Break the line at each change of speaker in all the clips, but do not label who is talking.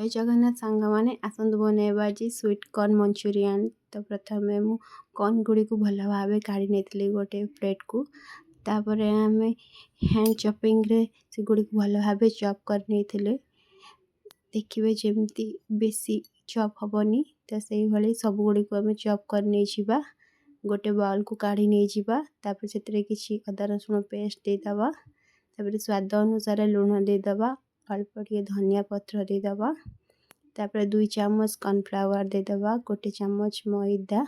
जय जगन्नाथ सांग मैंने आसतु बनैबा आज स्वीट कॉर्न मंचूरियन। तो प्रथम मु कॉर्न गुड़ी को भल भाव काढ़ी नहीं गोटे प्लेट को। तापर आम हैंड चॉपिंग रे से गुड़ी को भल भाव चॉप कर नहीं देखिए जमती बेसी चॉप हेनी। तो से भाई सब गुड़ी को आम चॉप कर नहीं जावा गोटे बाउल को काढ़ी नहीं जावा। तापर से किसी अदा रसुण पेस्ट देदबा। तापर स्वाद अनुसार लुण देदबा अल्प टे धनिया पत्र देदबा। तापर 2 चामच कॉर्नफ्लावर देदबा गोटे चामच मैदा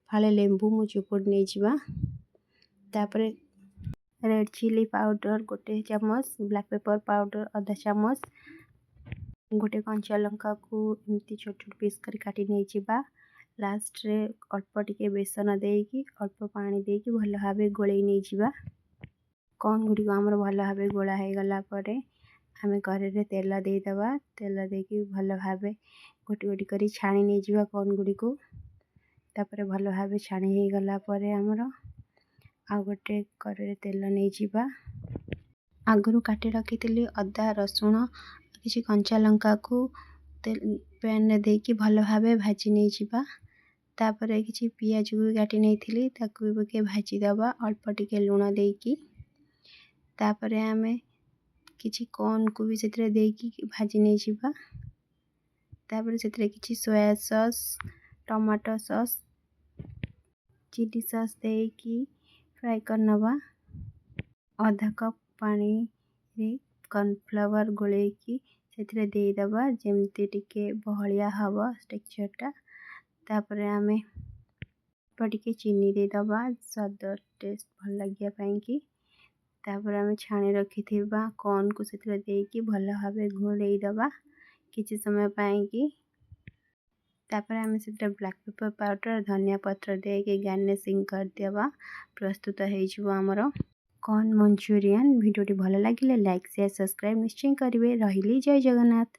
फाले लेंबू मु चुपुड़ नहीं जावा। तापर रेड चिली पाउडर गोटे चामच ब्लैक पेपर पाउडर आधा चामच गोटे कंचा लंका को एमती छोट छोट पीस कर काटी नहीं जावा। लास्ट रे अल्प टे बेसन देकी अल्प पानी देकी भल भाव गोले नहीं जावा। कॉर्न गुड़ी को आमर भल भाव गोला हो गला आम कड़े तेल देदबा। तेल देकी भल भाव गोटी गोटी कर छाणी नहीं जावा कॉर्न गुड़ी को। तापर भल भाव छाणी हो गला आमर आ गोटे कड़े तेल नहीं जावा। आगु काटी रखी अदा रसुण किसी कंचा लंका को पैन देकी भल भाव भाजी नहीं जावा। तापर किसी पियाज को काटी नहीं भी भाजी दबा अल्प टिके लुण देकी। तापर आम किसी कॉर्न को भी से देकी भाजी नहीं जावा। तापर से किसी soya sauce tomato sauce chilli sauce देकी फ्राई करनवा। आधा कप पानी रे कॉर्नफ्लावर गोलेकी से देदबा जमती टिके बहलिया हवा टेक्सचरटा। तापर आम टिके चीनी देदबा स्वाद टेस्ट भल लगे पाई। तापर आम छाणी रखी कॉर्न को से देकी भल भाव घोड़े दबा किसी समय पाई। तापर आम से ब्लैक पेपर पाउडर धनिया पत्र देके गार्निशिंग कर देवा प्रस्तुत होमर कॉर्न मंचूरियन। वीडियोटी भल लगे लाइक शेयर सब्सक्राइब निश्चय करेंगे। रही जय जगन्नाथ।